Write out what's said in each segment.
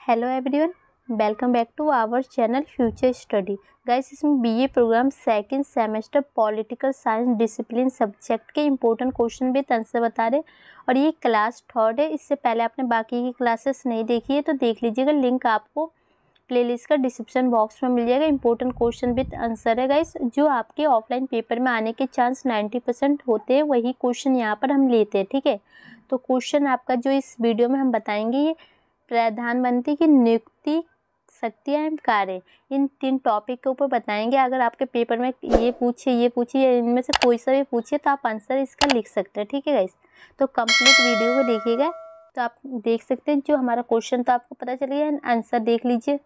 Hello everyone, welcome back to our channel future study. Guys, इसमें BA program second semester political science discipline subject के important question with answer बता रहे। और ये class third है। इससे पहले आपने बाकी की क्लासेस नहीं देखी है तो देख लीजिएगा, लिंक आपको प्लेलिस्ट का डिस्क्रिप्शन बॉक्स में मिल जाएगा। इंपॉर्टेंट क्वेश्चन विद आंसर है गाइस, जो आपके ऑफलाइन पेपर में आने के चांस 90% होते हैं, वही क्वेश्चन यहाँ पर हम लेते हैं। ठीक है, तो क्वेश्चन आपका जो इस वीडियो में हम बताएंगे, ये प्रधानमंत्री की नियुक्ति, शक्तियाँ एवं कार्य, इन 3 टॉपिक के ऊपर बताएंगे। अगर आपके पेपर में ये पूछे या इनमें से कोई सा भी पूछे तो आप आंसर इसका लिख सकते हैं। ठीक है गाइस, तो कंप्लीट वीडियो को देखिएगा तो आप देख सकते हैं जो हमारा क्वेश्चन तो आपको पता चल गया। आंसर देख लीजिए।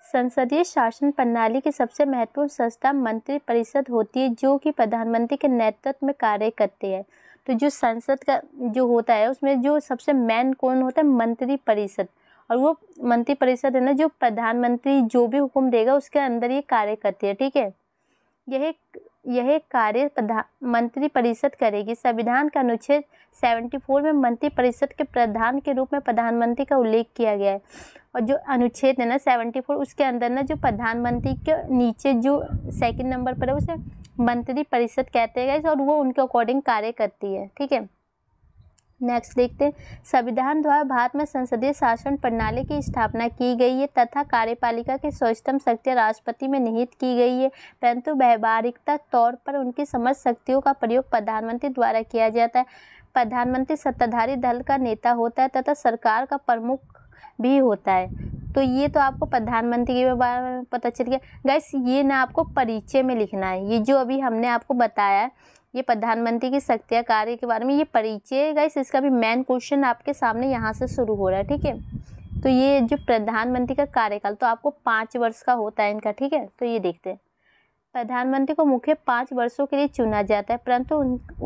संसदीय शासन प्रणाली की सबसे महत्वपूर्ण संस्था मंत्रिपरिषद होती है, जो कि प्रधानमंत्री के नेतृत्व में कार्य करती है। तो जो संसद का जो होता है उसमें जो सबसे मेन कौन होता है, मंत्रिपरिषद। और वो मंत्रिपरिषद है ना, जो प्रधानमंत्री जो भी हुक्म देगा उसके अंदर ये कार्य करती है। ठीक है, यह कार्य मंत्रिपरिषद करेगी। संविधान का अनुच्छेद 74 में मंत्रिपरिषद के प्रधान के रूप में प्रधानमंत्री का उल्लेख किया गया है। और जो अनुच्छेद है ना 74, उसके अंदर ना जो प्रधानमंत्री के नीचे जो सेकंड नंबर पर है उसे मंत्रिपरिषद कहते हैं और वो उनके अकॉर्डिंग कार्य करती है। ठीक है, नेक्स्ट देखते हैं। संविधान द्वारा भारत में संसदीय शासन प्रणाली की स्थापना की गई है तथा कार्यपालिका की सर्वोच्च शक्तियाँ राष्ट्रपति में निहित की गई है, परंतु व्यावहारिकता तौर पर उनकी समस्त शक्तियों का प्रयोग प्रधानमंत्री द्वारा किया जाता है। प्रधानमंत्री सत्ताधारी दल का नेता होता है तथा सरकार का प्रमुख भी होता है। तो ये तो आपको प्रधानमंत्री के बारे में पता चल गया गाइस। ये ना आपको परिचय में लिखना है। ये जो अभी हमने आपको बताया है, ये प्रधानमंत्री की शक्तियाँ कार्य के बारे में ये परिचय है गाइस। इसका भी मेन क्वेश्चन आपके सामने यहाँ से शुरू हो रहा है। ठीक है, तो ये जो प्रधानमंत्री का कार्यकाल तो आपको 5 वर्ष का होता है इनका। ठीक है, तो ये देखते हैं। प्रधानमंत्री को मुख्य 5 वर्षों के लिए चुना जाता है, परंतु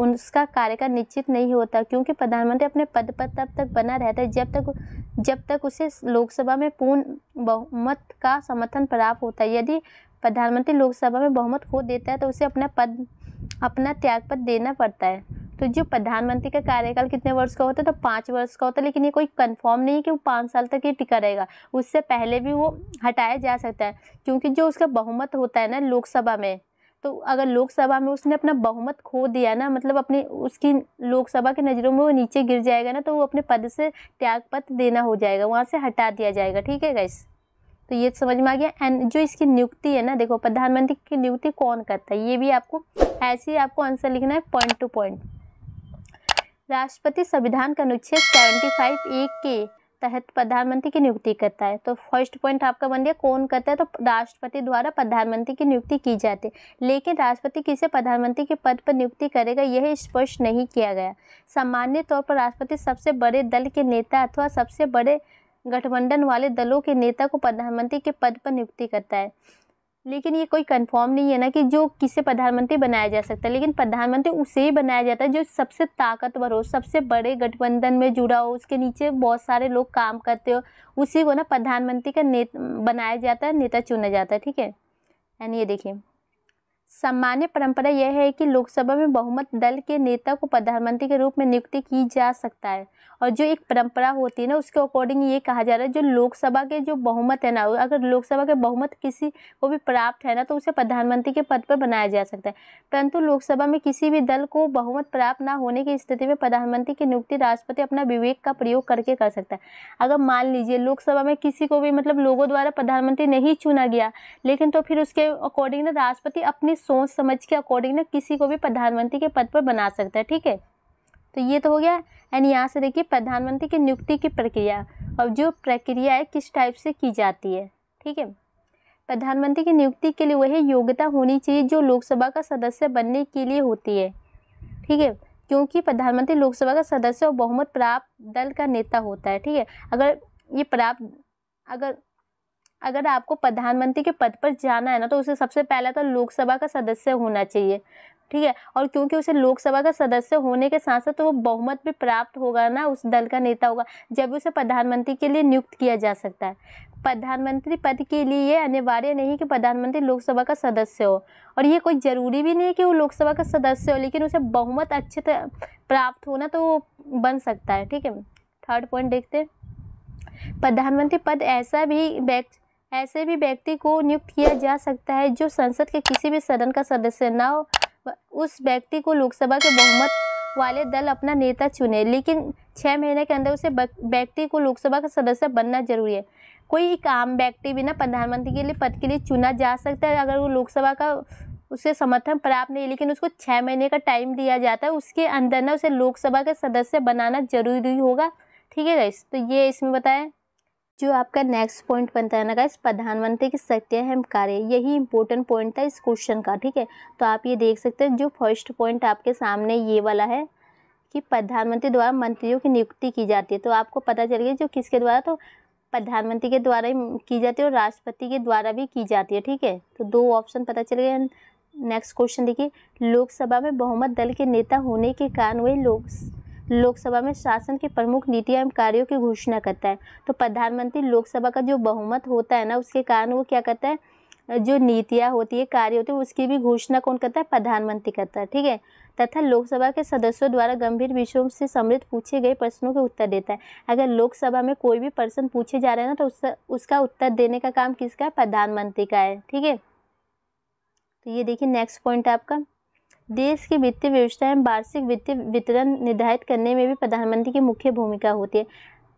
उसका कार्यकाल निश्चित नहीं होता, क्योंकि प्रधानमंत्री अपने पद पर तब तक बना रहता है जब तक उसे लोकसभा में पूर्ण बहुमत का समर्थन प्राप्त होता है। यदि प्रधानमंत्री लोकसभा में बहुमत खो देता है तो उसे अपना त्यागपत्र देना पड़ता है। तो जो प्रधानमंत्री का कार्यकाल कितने वर्ष का होता है, तो 5 वर्ष का होता है, लेकिन ये कोई कंफर्म नहीं है कि वो 5 साल तक ही टिका रहेगा। उससे पहले भी वो हटाया जा सकता है, क्योंकि जो उसका बहुमत होता है ना लोकसभा में, तो अगर लोकसभा में उसने अपना बहुमत खो दिया ना, मतलब अपनी उसकी लोकसभा की नज़रों में वो नीचे गिर जाएगा ना, तो वो अपने पद से त्यागपत्र देना हो जाएगा, वहाँ से हटा दिया जाएगा। ठीक है गाइस, तो ये समझ में आ गया। एंड जो इसकी नियुक्ति है ना, देखो प्रधानमंत्री की नियुक्ति कौन करता है, ये भी आपको ऐसे ही आपको आंसर लिखना है पॉइंट टू पॉइंट। राष्ट्रपति संविधान का अनुच्छेद 75(a) के तहत प्रधानमंत्री की नियुक्ति करता है। तो फर्स्ट पॉइंट आपका बन गया, कौन करता है, तो राष्ट्रपति द्वारा प्रधानमंत्री की नियुक्ति की जाती है। लेकिन राष्ट्रपति किसे प्रधानमंत्री के पद पर नियुक्ति करेगा यह स्पष्ट नहीं किया गया। सामान्य तौर पर राष्ट्रपति सबसे बड़े दल के नेता अथवा सबसे बड़े गठबंधन वाले दलों के नेता को प्रधानमंत्री के पद पर नियुक्ति करता है। लेकिन ये कोई कंफर्म नहीं है ना कि जो किसे प्रधानमंत्री बनाया जा सकता है, लेकिन प्रधानमंत्री उसे ही बनाया जाता है जो सबसे ताकतवर हो, सबसे बड़े गठबंधन में जुड़ा हो, उसके नीचे बहुत सारे लोग काम करते हो, उसी को ना प्रधानमंत्री का बनाया जाता है, नेता चुना जाता है। ठीक है, यानी ये देखिए, सामान्य परंपरा यह है कि लोकसभा में बहुमत दल के नेता को प्रधानमंत्री के रूप में नियुक्ति की जा सकता है। और जो एक परंपरा होती है ना, उसके अकॉर्डिंग ये कहा जा रहा है जो लोकसभा के जो बहुमत है ना, अगर लोकसभा के बहुमत किसी को भी प्राप्त है ना, तो उसे प्रधानमंत्री के पद पर बनाया जा सकता है। परंतु लोकसभा में किसी भी दल को बहुमत प्राप्त ना होने की स्थिति में प्रधानमंत्री की नियुक्ति राष्ट्रपति अपना विवेक का प्रयोग करके कर सकता है। अगर मान लीजिए लोकसभा में किसी को भी मतलब लोगों द्वारा प्रधानमंत्री नहीं चुना गया, लेकिन तो फिर उसके अकॉर्डिंग ना राष्ट्रपति अपनी सोच समझ के अकॉर्डिंग ना किसी को भी प्रधानमंत्री के पद पर बना सकता है। ठीक है, तो ये तो हो गया। एंड यहाँ से देखिए प्रधानमंत्री की नियुक्ति की प्रक्रिया, और जो प्रक्रिया है किस टाइप से की जाती है। ठीक है, प्रधानमंत्री की नियुक्ति के लिए वही योग्यता होनी चाहिए जो लोकसभा का सदस्य बनने के लिए होती है। ठीक है, क्योंकि प्रधानमंत्री लोकसभा का सदस्य और बहुमत प्राप्त दल का नेता होता है। ठीक है, अगर आपको प्रधानमंत्री के पद पर जाना है ना, तो उसे सबसे पहले तो लोकसभा का सदस्य होना चाहिए। ठीक है, और क्योंकि उसे लोकसभा का सदस्य होने के साथ साथ तो वो बहुमत भी प्राप्त होगा ना, उस दल का नेता होगा, जब उसे प्रधानमंत्री के लिए नियुक्त किया जा सकता है। प्रधानमंत्री पद के लिए ये अनिवार्य नहीं कि प्रधानमंत्री लोकसभा का सदस्य हो, और ये कोई ज़रूरी भी नहीं है कि वो लोकसभा का सदस्य हो, लेकिन उसे बहुमत अच्छे प्राप्त होना तो वो बन सकता है। ठीक है, थर्ड पॉइंट देखते हैं। प्रधानमंत्री पद ऐसे भी व्यक्ति को नियुक्त किया जा सकता है जो संसद के किसी भी सदन का सदस्य ना हो। उस व्यक्ति को लोकसभा के बहुमत वाले दल अपना नेता चुने, लेकिन 6 महीने के अंदर उसे व्यक्ति को लोकसभा का सदस्य बनना जरूरी है। कोई एक आम व्यक्ति भी ना प्रधानमंत्री के लिए पद के लिए चुना जा सकता है अगर वो लोकसभा का उसे समर्थन प्राप्त नहीं, लेकिन उसको 6 महीने का टाइम दिया जाता है, उसके अंदर ना उसे लोकसभा का सदस्य बनाना जरूरी होगा। ठीक है गाइस, तो ये इसमें बताया। जो आपका नेक्स्ट पॉइंट बनता है ना गाइस, प्रधानमंत्री की शक्तियाँ एवं कार्य, यही इंपॉर्टेंट पॉइंट था इस क्वेश्चन का। ठीक है, तो आप ये देख सकते हैं जो फर्स्ट पॉइंट आपके सामने ये वाला है कि प्रधानमंत्री द्वारा मंत्रियों की नियुक्ति की जाती है। तो आपको पता चल गया जो किसके द्वारा, तो प्रधानमंत्री के द्वारा ही की जाती है और राष्ट्रपति के द्वारा भी की जाती है। ठीक है, तो 2 ऑप्शन पता चल गए। नेक्स्ट क्वेश्चन देखिए, लोकसभा में बहुमत दल के नेता होने के कारण वही लोकसभा में शासन की प्रमुख नीतियां एवं कार्यों की घोषणा करता है। तो प्रधानमंत्री लोकसभा का जो बहुमत होता है ना, उसके कारण वो क्या करता है, जो नीतियां होती है, कार्य होते हैं, उसकी भी घोषणा कौन करता है, प्रधानमंत्री करता है। ठीक है, तथा लोकसभा के सदस्यों द्वारा गंभीर विषयों से सम्मिलित पूछे गए प्रश्नों के उत्तर देता है। अगर लोकसभा में कोई भी प्रश्न पूछे जा रहे हैं ना, तो उसका उत्तर देने का काम किसका है, प्रधानमंत्री का है। ठीक है, तो ये देखिए नेक्स्ट पॉइंट आपका, देश की वित्तीय व्यवस्था एवं वार्षिक वित्तीय वितरण निर्धारित करने में भी प्रधानमंत्री की मुख्य भूमिका होती है।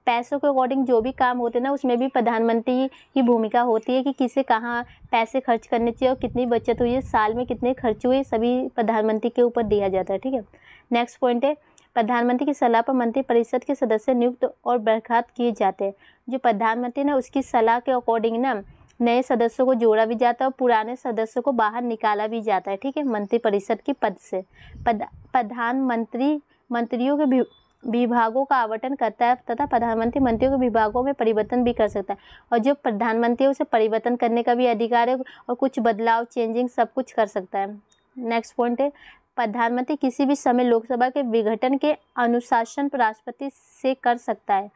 पैसों के अकॉर्डिंग जो भी काम होते हैं ना, उसमें भी प्रधानमंत्री की भूमिका होती है कि किसे कहाँ पैसे खर्च करने चाहिए और कितनी बचत हुई है, साल में कितने खर्च हुए, सभी प्रधानमंत्री के ऊपर दिया जाता है। ठीक है, नेक्स्ट पॉइंट है, प्रधानमंत्री की सलाह पर मंत्री परिषद के सदस्य नियुक्त और बर्खास्त किए जाते हैं। जो प्रधानमंत्री ना, उसकी सलाह के अकॉर्डिंग ना नए सदस्यों को जोड़ा भी जाता है और पुराने सदस्यों को बाहर निकाला भी जाता है। ठीक है, मंत्री परिषद की पद से प्रधानमंत्री मंत्रियों के विभागों का आवंटन करता है तथा प्रधानमंत्री मंत्रियों के विभागों में परिवर्तन भी कर सकता है। और जो प्रधानमंत्री है उसे परिवर्तन करने का भी अधिकार है और कुछ बदलाव, चेंजिंग सब कुछ कर सकता है। नेक्स्ट पॉइंट है, प्रधानमंत्री किसी भी समय लोकसभा के विघटन के अनुशासन राष्ट्रपति से कर सकता है।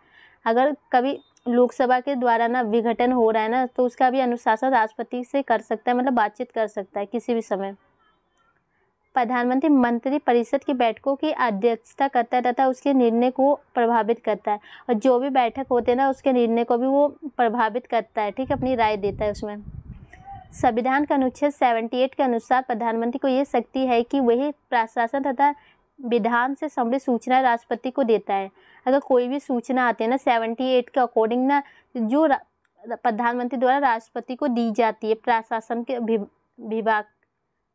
अगर कभी लोकसभा के द्वारा ना विघटन हो रहा है ना, तो उसका भी अनुशासन राष्ट्रपति से कर सकता है, मतलब बातचीत कर सकता है किसी भी समय। प्रधानमंत्री मंत्री परिषद की बैठकों की अध्यक्षता करता है तथा उसके निर्णय को प्रभावित करता है, और जो भी बैठक होते हैं ना, उसके निर्णय को भी वो प्रभावित करता है। ठीक है, अपनी राय देता है उसमें। संविधान का अनुच्छेद 78 के अनुसार प्रधानमंत्री को ये शक्ति है कि वही प्रशासन तथा विधान से संबंधित सूचना राष्ट्रपति को देता है। अगर कोई भी सूचना आती है ना 78 के अकॉर्डिंग ना, जो प्रधानमंत्री द्वारा राष्ट्रपति को दी जाती है प्रशासन के विभाग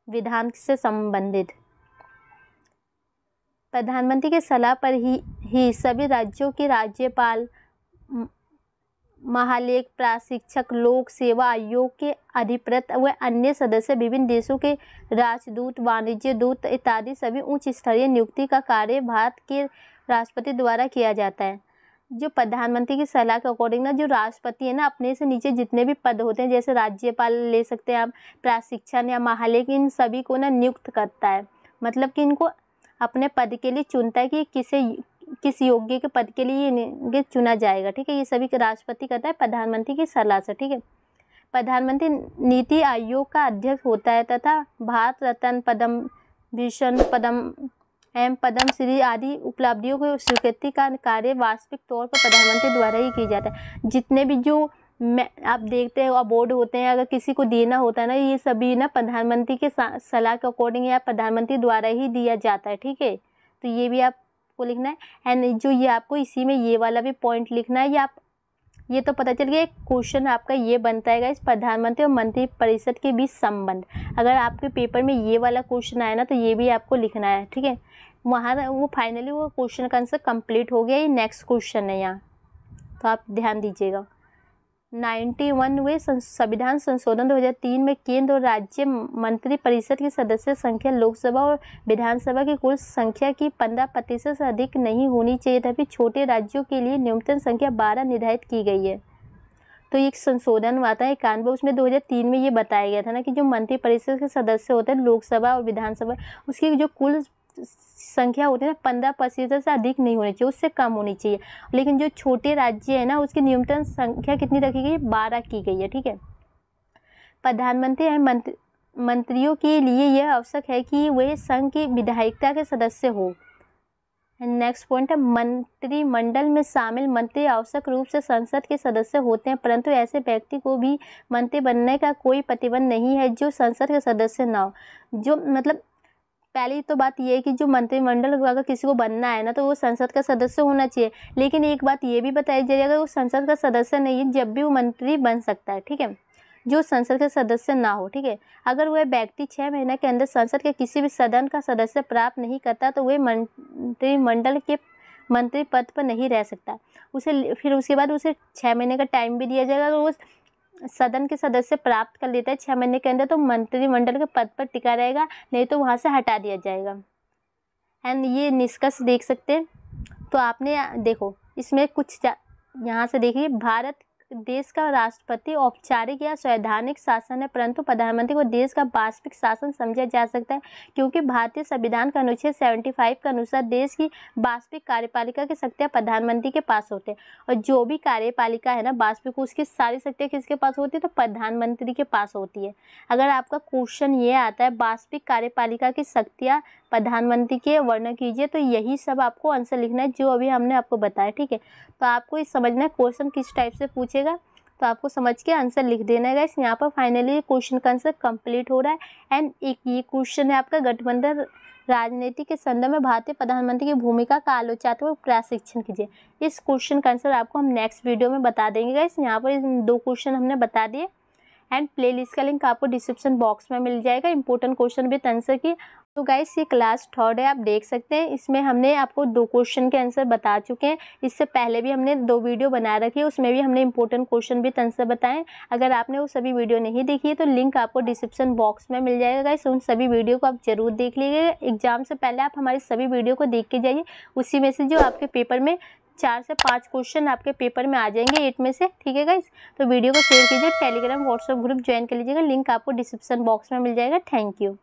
विधान से संबंधित, प्रधानमंत्री की सलाह पर ही सभी राज्यों के राज्यपाल, महालेख, प्रशिक्षक, लोक सेवा आयोग के अधिकृत व अन्य सदस्य, विभिन्न देशों के राजदूत, वाणिज्य दूत इत्यादि सभी उच्च स्तरीय नियुक्ति का कार्य भारत के राष्ट्रपति द्वारा किया जाता है। जो प्रधानमंत्री की सलाह के अकॉर्डिंग ना, जो राष्ट्रपति है ना, अपने से नीचे जितने भी पद होते हैं, जैसे राज्यपाल ले सकते हैं आप, प्रशिक्षण या महालेख, इन सभी को ना नियुक्त करता है। मतलब कि इनको अपने पद के लिए चुनता है कि किस योग्य के पद के लिए ये चुना जाएगा। ठीक है, ये सभी राष्ट्रपति करता है प्रधानमंत्री की सलाह से। ठीक है, प्रधानमंत्री नीति आयोग का अध्यक्ष होता है तथा भारत रत्न, पद्म भूषण, पद्म श्री आदि उपलब्धियों की स्वीकृति का कार्य वास्तविक तौर पर प्रधानमंत्री द्वारा ही किया जाता है। जितने भी जो आप देखते हैं अवार्ड होते हैं, अगर किसी को देना होता है ना, ये सभी ना प्रधानमंत्री के सलाह के अकॉर्डिंग या प्रधानमंत्री द्वारा ही दिया जाता है। ठीक है, तो ये भी आपको लिखना है। एंड जो ये आपको इसी में ये वाला भी पॉइंट लिखना है। ये तो पता चल गया, एक क्वेश्चन आपका ये बनता है इस प्रधानमंत्री और मंत्री परिषद के बीच संबंध। अगर आपके पेपर में ये वाला क्वेश्चन आया ना, तो ये भी आपको लिखना है। ठीक है, वहाँ वो फाइनली वो क्वेश्चन का आंसर कंप्लीट हो गया। ये नेक्स्ट क्वेश्चन है यहाँ, तो आप ध्यान दीजिएगा। 91वें संविधान संशोधन 2003 में केंद्र और राज्य मंत्री परिषद की सदस्य संख्या लोकसभा और विधानसभा की कुल संख्या की 15% से अधिक नहीं होनी चाहिए, तभी छोटे राज्यों के लिए न्यूनतम संख्या 12 निर्धारित की गई है। तो एक संशोधन हुआ था 91, उसमें 2003 में ये बताया गया था ना कि जो मंत्री परिषद के सदस्य होते हैं लोकसभा और विधानसभा, उसकी जो कुल संख्या होती है ना 15% से अधिक नहीं होनी चाहिए, उससे कम होनी चाहिए। लेकिन जो छोटे राज्य है ना, उसकी न्यूनतम संख्या कितनी रखी गई है, 12 की गई है। ठीक है, प्रधानमंत्री एवं मंत्रियों के लिए यह आवश्यक है कि वे संघ की विधायिका के सदस्य हो। नेक्स्ट पॉइंट है मंत्रिमंडल में शामिल मंत्री आवश्यक रूप से संसद के सदस्य होते हैं, परंतु ऐसे व्यक्ति को भी मंत्री बनने का कोई प्रतिबंध नहीं है जो संसद के सदस्य ना हो। जो मतलब पहली तो बात ये है कि जो मंत्रिमंडल अगर किसी को बनना है ना तो वो संसद का सदस्य होना चाहिए, लेकिन एक बात ये भी बताई जाए अगर वो संसद का सदस्य नहीं है जब भी वो मंत्री बन सकता है, ठीक है, जो संसद के सदस्य ना हो, ठीक है। अगर वह व्यक्ति 6 महीने के अंदर संसद के किसी भी सदन का सदस्य प्राप्त नहीं करता तो वह मंत्रिमंडल के मंत्री पद पर नहीं रह सकता। उसे फिर उसके बाद उसे 6 महीने का टाइम भी दिया जाएगा। अगर वो सदन के सदस्य प्राप्त कर लेता है 6 महीने के अंदर तो मंत्रिमंडल के पद पर टिका रहेगा, नहीं तो वहाँ से हटा दिया जाएगा। एंड ये निष्कर्ष देख सकते हैं। तो आपने देखो इसमें कुछ यहाँ से देखिए, भारत देश का राष्ट्रपति औपचारिक या संवैधानिक शासन है, परंतु प्रधानमंत्री को देश का वास्तविक शासन समझा जा सकता है, क्योंकि भारतीय संविधान का अनुच्छेद 75 के अनुसार देश की वास्तविक कार्यपालिका की शक्तियाँ प्रधानमंत्री के पास होते हैं, और जो भी कार्यपालिका है ना वास्तविक, उसकी सारी शक्तियाँ किसके पास होती है, तो प्रधानमंत्री के पास होती है। अगर आपका क्वेश्चन ये आता है वास्तविक कार्यपालिका की शक्तियाँ प्रधानमंत्री के वर्णन कीजिए, तो यही सब आपको आंसर लिखना है जो अभी हमने आपको बताया, ठीक है। तो आपको ये समझना है क्वेश्चन किस टाइप से पूछेगा, तो आपको समझ के आंसर लिख देना है गाइस। यहाँ पर फाइनली क्वेश्चन का आंसर कंप्लीट हो रहा है। एंड एक ये क्वेश्चन है आपका, गठबंधन राजनीति के संदर्भ में भारतीय प्रधानमंत्री की भूमिका का आलोचनात्मक प्रशिक्षण कीजिए। इस क्वेश्चन का आंसर आपको हम नेक्स्ट वीडियो में बता देंगे गाइस। यहाँ पर 2 क्वेश्चन हमने बता दिए। एंड प्लेलिस्ट का लिंक आपको डिस्क्रिप्शन बॉक्स में मिल जाएगा, इंपॉर्टेंट क्वेश्चन विद आंसर की। तो गाइस ये क्लास 3rd है, आप देख सकते हैं। इसमें हमने आपको 2 क्वेश्चन के आंसर बता चुके हैं। इससे पहले भी हमने 2 वीडियो बना रखी है, उसमें भी हमने इंपॉर्टेंट क्वेश्चन विद आंसर बताएं। अगर आपने वो सभी वीडियो नहीं देखी है तो लिंक आपको डिस्क्रिप्शन बॉक्स में मिल जाएगा गाइस। उन सभी वीडियो को आप जरूर देख लीजिएगा। एग्जाम से पहले आप हमारी सभी वीडियो को देख के जाइए, उसी में से जो आपके पेपर में 4 से 5 क्वेश्चन आपके पेपर में आ जाएंगे 8 में से, ठीक है गाइस। तो वीडियो को शेयर कीजिए, टेलीग्राम व्हाट्सएप ग्रुप ज्वाइन कर लीजिएगा, लिंक आपको डिस्क्रिप्शन बॉक्स में मिल जाएगा। Thank you.